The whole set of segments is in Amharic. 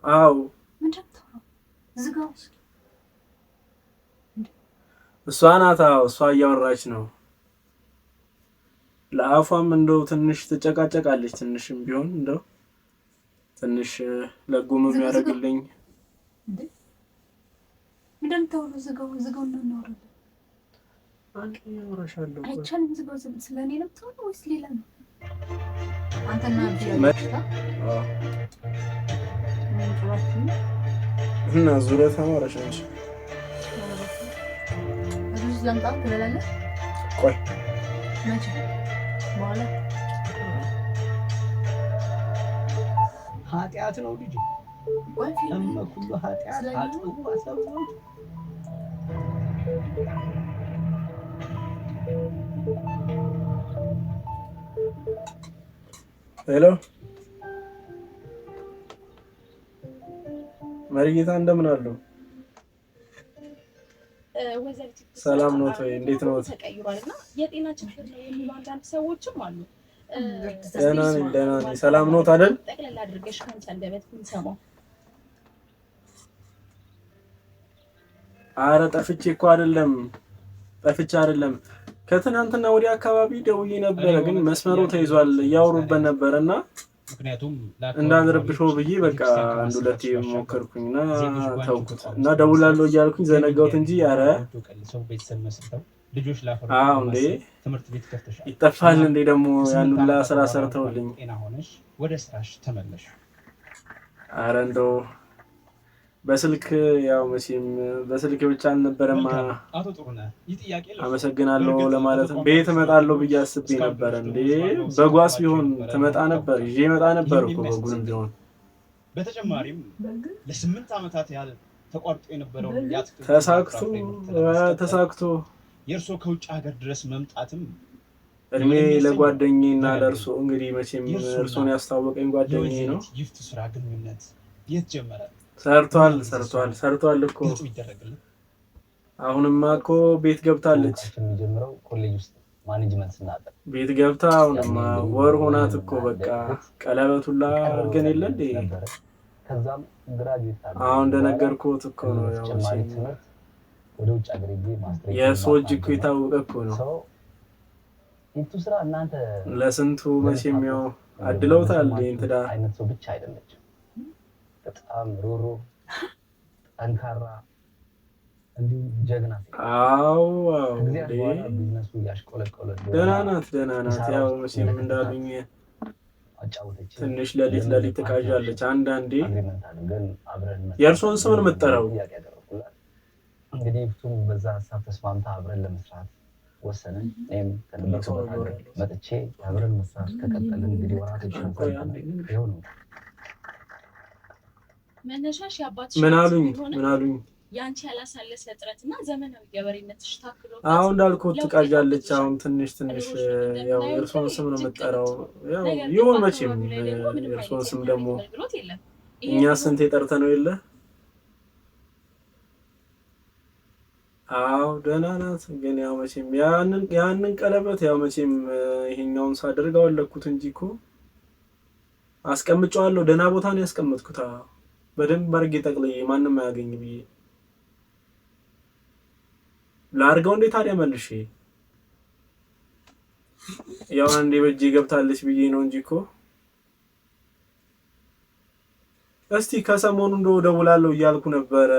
አዎ ምንድን ነው ዝጋው? እሷ ናት። አዎ እሷ እያወራች ነው። ለአፏም እንደው ትንሽ ትጨቃጨቃለች። ትንሽም ቢሆን እንደው ትንሽ ለጉም የሚያደርግልኝ ምንድን ነው? ዝጋው ዝጋው እና እናወራለን። አንተ ያወራሻለሁ። አይቻልም። ዝጋው። ስለኔ ነው የምታወራው ወይስ ሌላ ነው? አንተና እና ዙሪያ ተማረሽ እንጂ ሩዝ ላምጣ ትበላለህ? ቆይ መቼ በኋላ ኃጢአት ነው ልጅ ሁሉ ኃጢአት አጥብቆ አሰብነው። ሄሎ መሪጌታ እንደምን አለው? ሰላም ነው ወይ? እንዴት ነው? ተቀይሯልና የጤና ችግር ነው የሚሉ አንዳንድ ሰዎችም አሉ። ደህና ነኝ። ሰላም ነው ታደል? ጠቅለል አድርገሽ ካንቺ አንደበት ብንሰማው። ኧረ ጠፍቼ አይደለም። ከትናንትና ወዲያ አካባቢ ደውዬ ነበረ፣ ግን መስመሩ ተይዟል። እያወሩበት ነበርና እንዳልረብሽው ብዬ በቃ አንድ ሁለቴ ሞከርኩኝና ተውኩት እና ደውላለሁ እያልኩኝ ዘነጋሁት እንጂ ኧረ እንዴ ይጠፋል እንዴ ደግሞ ያን ሁላ ስራ ሰርተውልኝ። ኧረ እንደው በስልክ ያው መቼም በስልክ ብቻ አልነበረማ። አመሰግናለሁ ለማለት ቤት እመጣለሁ ብዬ አስቤ ነበር። እንዴ በጓስ ቢሆን ትመጣ ነበር፣ ይዤ እመጣ ነበር እኮ በጉንም ቢሆን። በተጨማሪም ለ8 ዓመታት ያህል ተቋርጦ የነበረው ተሳክቶ የእርሶ ከውጭ ሀገር ድረስ መምጣትም እድሜ ለጓደኛዬና ለእርሶ። እንግዲህ መቼም እርሶን ያስታወቀኝ ጓደኛዬ ነው። ይፍቱ ስራ ግንኙነት የት ጀመረ? ሰርቷል እኮ አሁንማ እኮ ቤት ገብታለች። የሚጀምረው ኮሌጅ ውስጥ ማኔጅመንት ስናጠር ቤት ገብታ አሁንማ ወር ሆናት እኮ በቃ ቀለበቱላ አድርገን የለ እንዴ? ከዛም ግራጁዌት አሁን እንደነገርኩት እኮ ነው። ያው ወደ ውጭ ሀገር ሄጄ ማስተር የእርሶ እጅ እኮ የታወቀ እኮ ነው። ይፍቱ ስራ እናንተ ለስንቱ መቼም ያው አድለውታል። እንትና አይነት ሰው ብቻ አይደለችም። በጣም ሮሮ ጠንካራ እንዲሁ ጀግና ሴት። አዎ ቢዝነሱ ያሽቆለቆለ ደህና ናት። ያው መቼም እንዳሉኝ አጫውተች ትንሽ ለሊት ትቃዣለች አንዳንዴ። የእርሶን ስም ነው የምትጠራው? እንግዲህ እሱም በዛ ሀሳብ ተስማምታ አብረን ለመስራት ወሰንን። እኔም ከነበርኩበት መጥቼ አብረን መስራት ከቀጠልን እንግዲህ ወራቶች ይኸው ነው። መነሻሽ ያባትሽ ምን አሉኝ? ያንቺ ያላሳለሰ ጥረትና ዘመናዊ ገበሬነትሽ ታክሎ አሁን እንዳልኩት ትቃዣለች። አሁን ትንሽ ያው የእርሶን ስም ነው የምትጠራው። ያው ይሁን መቼም የእርሶን ስም ደግሞ እኛ ስንት የጠርተ ነው የለ። አዎ ደህና ናት። ግን ያው መቼም ያንን ቀለበት ያው መቼም ይሄኛውን ሳደርገው አለኩት እንጂ እኮ አስቀምጨዋለሁ። ደህና ቦታ ነው ያስቀመጥኩት። በደንብ አድርጌ ጠቅልዬ ማንም አያገኝ ብዬ ላርገው። እንዴት ታዲያ መልሼ ያው አንዴ በእጄ ገብታለች ብዬ ነው እንጂ እኮ እስቲ ከሰሞኑ እንደው ደውላለሁ እያልኩ ነበረ።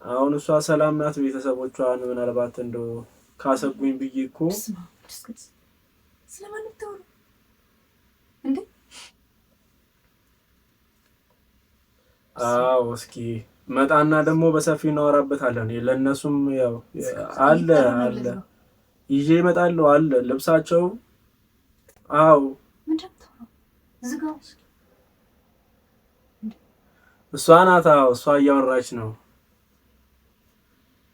አሁን እሷ ሰላም ናት? ቤተሰቦቿን ምናልባት እንደው ካሰጉኝ ብዬ እኮ ስለማን ልታወሩ እንዴ? አዎ እስኪ መጣና ደግሞ በሰፊው እናወራበታለን። ለእነሱም ያው አለ ይዤ እመጣለሁ አለ ልብሳቸው። አዎ እሷ ናት። አዎ እሷ እያወራች ነው።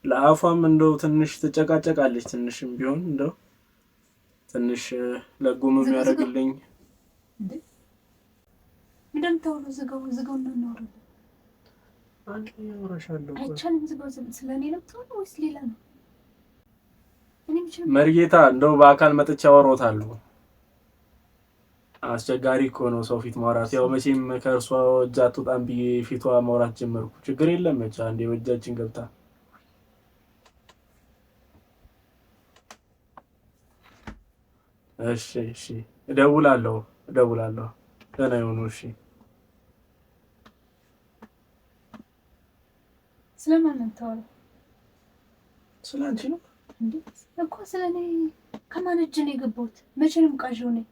ለአፏም እንደው ትንሽ ትጨቃጨቃለች። ትንሽም ቢሆን እንደው ትንሽ ለጉም የሚያደርግልኝ ዝጋው እና እናወራለን። አንተ ያወራሻለሁ። አይቻልም። ዝጋው። ስለኔ ነው የምታወራው ወይስ ሌላ ነው? መርጌታ እንደው በአካል መጥቼ አወራዎታለሁ። አስቸጋሪ እኮ ነው ሰው ፊት ማውራት። ያው መቼም ከእርሷ እጅ አትወጣም ብዬ ፊቷ ማውራት ጀመርኩ። ችግር የለም መቻ እንዴ ወጃችን ገብታ። እሺ እሺ እደውላለሁ። ደህና ይሁኑ። እሺ ስለማን ነው የምታወራው? ስለ አንቺ ነው እንዴ እኮ ስለኔ ከማን እጅ ነው የገባሁት? መቼ ነው የምቃዠው ነኝ?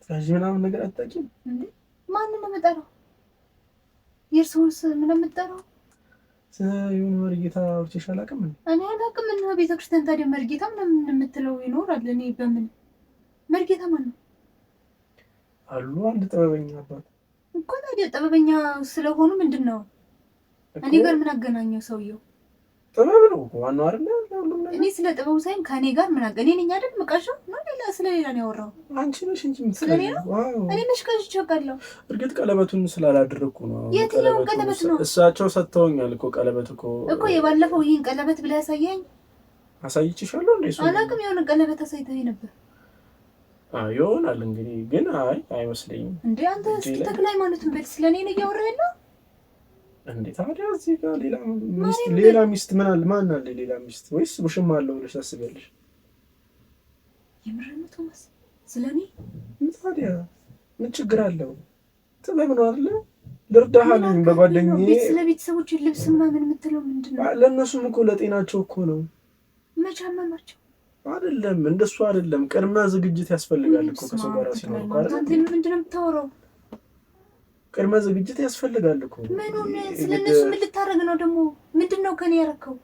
ስለዚህ ምናምን ነገር አታውቂም እንዴ? ማንን ነው የምጠራው? የእርስዎን ስም ነው የምጠራው? ስለሆነ መርጌታ አውርቼሽ አላውቅም እንዴ? እኔ አላውቅም። እና ቤተክርስቲያን ታዲያ መርጌታ ምናምን የምትለው ይኖራል? እኔ በምን መርጌታ ማን ነው? አሉ አንድ ጥበበኛ አባት እኮ። ታዲያ ጥበበኛ ስለሆኑ ምንድን ነው እኔ ጋር ምን አገናኘው? ሰውየው ጥበብ ነው እኮ ዋናው አይደል? ሁሉም ነገር እኔ ስለ ጥበቡ ሳይሆን ከኔ ጋር ምን አገናኘ? እኔ ነኝ አይደል የምቃዠው? ነው ሌላ ስለሌላ ነው ያወራው? አንቺ ነሽ እንጂ ስለኔ ነው። እኔ መች ቀዥቼ አውቃለሁ? እርግጥ ቀለበቱን ስላላደረኩ ነው። የትኛው ቀለበት ነው? እሳቸው ሰጥተውኛል እኮ ቀለበት እኮ የባለፈው ይሄን ቀለበት ብለህ ያሳየኝ አሳይቼሻለሁ እንዴ? እሱ አላውቅም። የሆነ ቀለበት አሳይተኸኝ ነበር። ይሆናል እንግዲህ፣ ግን አይመስለኝም። እንዴ አንተ እስኪ ተክለ ሃይማኖትን በል። ስለኔ ነው እያወራህ ያለው እንዴ? ታዲያ እዚህ ጋር ሌላ ሚስት ምን አለ? ማን አለ ሌላ ሚስት? ወይስ ውሽማ አለው ብለሽ ታስቢያለሽ? የምር ነው ቶማስ? ስለኔ ታዲያ ምን ችግር አለው? ጥበብ ነው አይደለ? ልርዳህ አለኝ በጓደኛዬ። ስለ ቤተሰቦች ልብስ ምናምን የምትለው ምንድን ነው? ለእነሱም እኮ ለጤናቸው እኮ ነው። መቼ አመማቸው? አይደለም እንደሱ አይደለም። ቅድመ ዝግጅት ያስፈልጋል እኮ ከሰው ጋር ሲኖር እኮ አይደል? አንተ ምንድን ነው የምታወራው? ቅድመ ዝግጅት ያስፈልጋል እኮ። ምኑን? ስለነሱ ምን ልታረግ ነው ደግሞ? ምንድን ነው ከኔ ያረከው?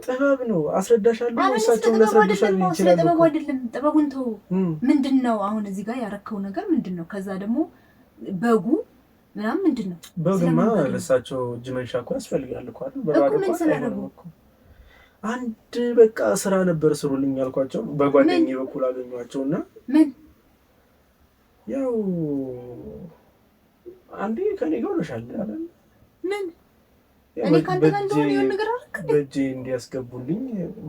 ጥበብ ነው አስረዳሻለሁ። እሳቸው ለሰደሻል ይችላል። ጥበቡ አይደለም። ጥበቡን ተው። ምንድን ነው አሁን እዚህ ጋር ያረከው ነገር ምንድን ነው? ከዛ ደግሞ በጉ ምናምን ምንድን ነው? በጉማ ለእሳቸው እጅ መንሻ እኮ ያስፈልጋል እኮ አይደል? በባዶ ምን ስላደረጉ አንድ በቃ ስራ ነበር ስሩልኝ ያልኳቸው በጓደኛዬ በኩል አገኘኋቸውና ምን ያው አንዴ ከኔ ጋር ሆነሻል አይደል? ምን እኔ ካንተ ጋር እንደሆነ የሆነ ነገር አልክ እንዴ? በእጄ እንዲያስገቡልኝ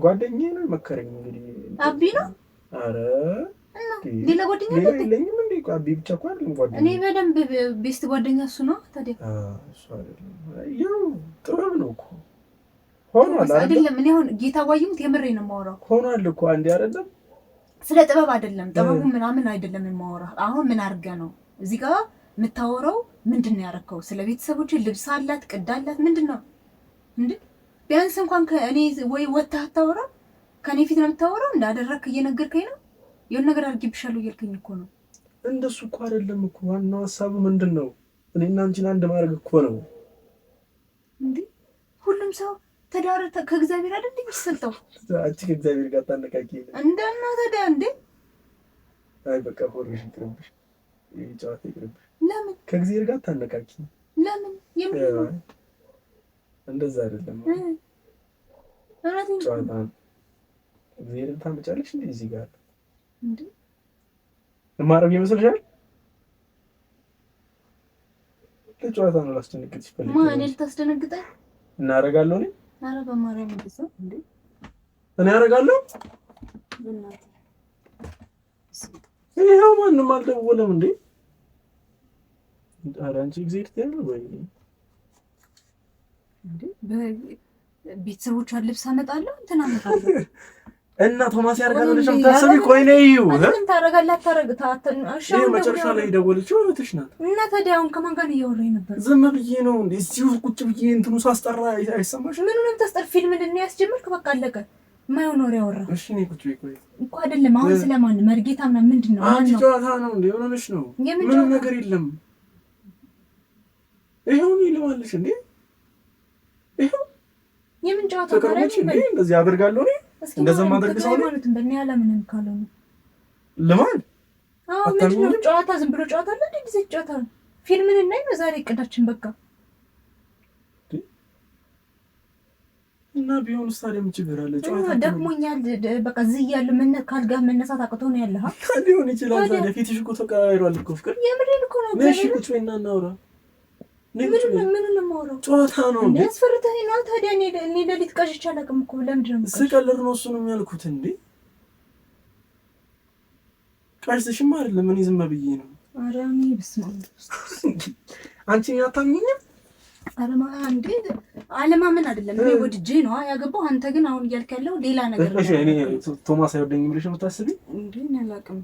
ጓደኛዬ ነው መከረኝ። እንግዲህ አቢ ነው። አረ ሌላ ጓደኛ የለኝም እንዴ? አቢ ብቻ እኮ አይደለም ጓደኛ። እኔ በደንብ ቤስት ጓደኛ እሱ ነው። ታዲያ እሱ አይደለም። ያው ጥበብ ነው እኮ ሆኗል አይደለም? እኔ አሁን ጌታ ዋይሙት የምሬን ነው የማወራው። ሆኗል እኮ አንዴ አይደለም። ስለ ጥበብ አይደለም፣ ጥበቡ ምናምን አይደለም የማወራው። አሁን ምን አድርገህ ነው እዚህ ጋር የምታወራው? ምንድን ነው ያደረከው? ስለ ቤተሰቦች ልብስ አላት ቅድ አላት ምንድን ነው እንዴ? ቢያንስ እንኳን ከእኔ ወይ ወጥተህ አታወራም? ከእኔ ፊት ነው የምታወራው? እንዳደረግክ እየነገርከኝ ነው። የሆነ ነገር አድርጌብሻለሁ እያልከኝ እኮ ነው። እንደሱ እኮ አይደለም እኮ ዋናው ሀሳቡ ምንድን ነው? እኔና አንቺን አንድ ማድረግ እኮ ነው እንዴ። ሁሉም ሰው ተዳረ ከእግዚአብሔር አይደል የሚሰጠው? አንቺ ከእግዚአብሔር ጋር ታነቃቂ እንደና ታዲያ እንዴ? አይ በቃ ፎርሽ ይቅርብሽ፣ ጨዋታ ይቅርብሽ። ለምን ከእግዚአብሔር ጋር ታነቃቂ? ለምን የምንለው እንደዛ አይደለም። ጨዋታ እግዚአብሔርን ታመጫለሽ እንዴ እዚህ ጋር እንዴ? ማረግ ይመስልሻል? ለጨዋታ ነው ላስደነግጥሽ ፈልጌ። ማን ልታስደነግጠኝ? እናደርጋለሁ እኔ። ኧረ በማርያም እንደዛ እንዴ? እኔ አደርጋለሁ። ይኸው ማንም አልደወለም እንዴ? ኧረ አንቺ እግዚአብሔር ትያለሽ ወይ እንዴ? ቤተሰቦቿን ልብስ አመጣለሁ እንትን አመጣለሁ እና ቶማስ ያርጋል ወደ ታሰቢ ቆይ ነው ይዩ ምን ታረጋለህ? አታረግታተን እሺ። መጨረሻ ላይ ደወለችው እህትሽ ናት። እና ታዲያ አሁን ከማን ጋር እያወራኝ ነበር? ዝም ብዬ ነው እንዴ እዚሁ ቁጭ ብዬ እንትኑ ሳስጠራ አይሰማሽም? ምን ነው ተስጠር ፊልም እንደምን ያስጀምርክ? በቃ አለቀ። ማይሆን ወሬ ያወራ። እሺ ነው ቁጭ ብዬ ቆይ እኮ አይደለም። አሁን ስለማን መርጌታ ምናምን ምንድን ነው? አንቺ ጨዋታ ነው እንዴ? ሆነሽ ነው? ምንም ነገር የለም። ይሄው ነው ይለዋልሽ እንዴ? ይሄው የምን ጨዋታ ተቀርበች እንዴ? እንደዚህ አደርጋለሁ እኔ እንደዛ ማድረግ ሰው ነው ማለት እንደኛ ያለምንም ካለው ለማን? አዎ ምንድን ነው ጨዋታ? ዝም ብሎ ጨዋታ አለ እንዴ? ጊዜ ጨዋታ ነው። ፊልምን እናይ ነው ዛሬ እቅዳችን በቃ። እና ቢሆንስ ታዲያ ምን ችግር አለ? ጨዋታ ደክሞኛል በቃ እዚህ እያለሁ ካልጋ መነሳት አቅቶ ነው ያለህ? ሊሆን ይችላል። ታዲያ ፊትሽ እኮ ተቀያይሯል እኮ ፍቅር። የምሬን እኮ ነው። እሺ ቁጭ በይና እናውራ። ምን ነው የማወራው? ጨዋታ ነው እንዴ? ያስፈርተኝ ነው። ታዲያ እኔ ሌሊት ቀዥቼ አላውቅም እኮ። ለምንድን ነው ስቀልድ ነው እሱ ነው የሚያልኩት እንዴ? ቀርጽሽማ አይደለም እኔ ዝም ብዬ ነው። ኧረ እኔ በስመ አብ አንቺ አታምኚኝም? እንዴ አለማመን አይደለም እኔ ወድጄ ነው ያገባው። አንተ ግን አሁን እያልክ ያለው ሌላ ነገር ነው። እሺ እኔ ቶማስ አይወደኝም ብለሽ የምታስቢኝ እንዴ? እኔ አላውቅም።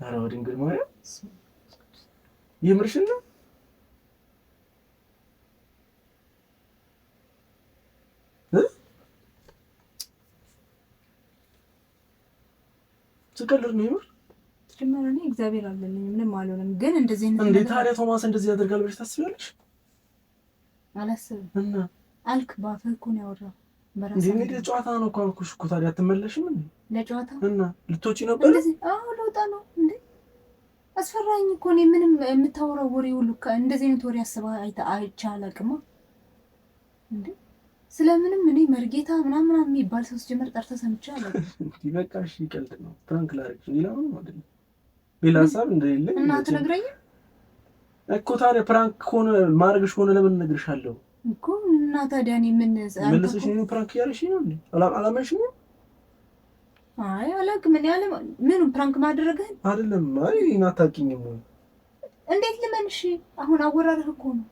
ኧረ ወድንግል ማርያም የምርሽን ነው? ትቀልድ ነው ይምር ጀመረ ነው። እግዚአብሔር አለልኝ ምንም አልሆነም። ግን እንደዚህ ነው እንዴ? ታዲያ ቶማስ እንደዚህ ያደርጋል ብለሽ ታስቢያለሽ? አላስብም። እና አልክ ባፈህ እኮ ነው ያወራው። እንዴ እንዴ ጨዋታ ነው እኮ አልኩሽ እኮ። ታዲያ አትመለሽም እንዴ? ለጨዋታ እና ልትወጪ ነበር? እንደዚህ ልወጣ ነው እንዴ? አስፈራኝ እኮ እኔ ምንም የምታወራው ወሬ ሁሉ እንደዚህ አይነት ወሬ አስባ አይቼ አላውቅም እንዴ። ስለምንም እኔ መርጌታ ምናምን የሚባል ሰው ጀመር ጠርተህ ሰምቼ አላውቅም። በቃ እሺ ቀልድ ነው። ፕራንክ ላደርግሽ ሌላ ምንም አይደለም። ሌላ ሀሳብ እንደሌለኝ እና አትነግረኝም እኮ። ታዲያ ፕራንክ ሆነ ማድረግሽ ሆነ ለምን እነግርሻለሁ እኮ። እና ታዲያ እኔ ምን መልሰሽ ነው ፕራንክ እያደረግሽኝ ነው እንዴ? አላመንሽኝም? አይ አላውቅም። እኔ ምን ፕራንክ ማድረግህን አይደለም። አይ አታውቂኝም ወይ? እንዴት ልመንሽ? አሁን አወራርህ እኮ ነው።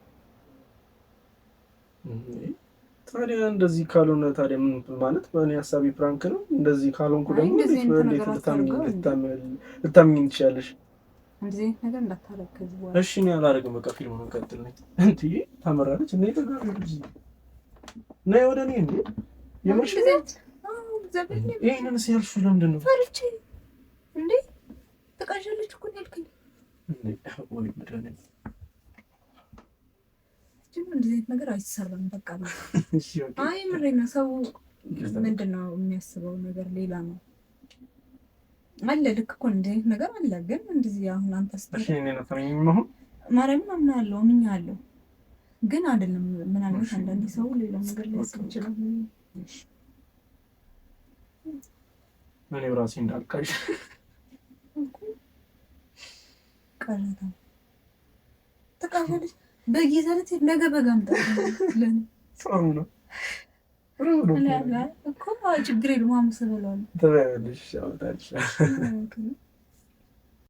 ታዲያ እንደዚህ ካልሆነ ታዲያ ምን ማለት በእኔ ሀሳቢ ፕራንክ ነው። እንደዚህ ካልሆንኩ ደግሞ ልታምኚኝ ትችያለሽ። እንደዚህ ነገር እንዳታረግ ከዚህ በኋላ እሺ። እኔ አላደርግም። በቃ ፊልሙን እንቀጥል ነኝ እንዴ? ታመራለች እና ይተጋር ነይ ወደ እኔ እንዴ? የምርሽ ይሄንን ሲያልሽ ለምንድን ነው ፈርቼ እንዴ? ተቃዣለች እኮ ነው ያልከኝ እንዴ? ወይ ምድረኔ እንደዚህ አይነት ነገር አይሰራም። በቃ ነው። እሺ ኦኬ። አይ ምሬና ሰው ምንድነው የሚያስበው ነገር ሌላ ነው አለ። ልክ እኮ እንደዚህ አይነት ነገር አለ። ግን እንደዚህ አሁን አንተ እሺ እኔ ነው ታምኚኝ ነው ማርያምን አምናለሁ አምኛለሁ። ግን አይደለም ምናልባት አንዳንዴ ሰው ሌላ ነገር ሊያስብ ይችላል። እኔ ራሴ እንዳልቃሽ ቀረታ ተቃዣለች በጊዜለት ነገ በጋምጣ ለን ጥሩ ነው እኮ ችግር የለውም። አመሰግናለሁ። ተበያለሽ አውጣች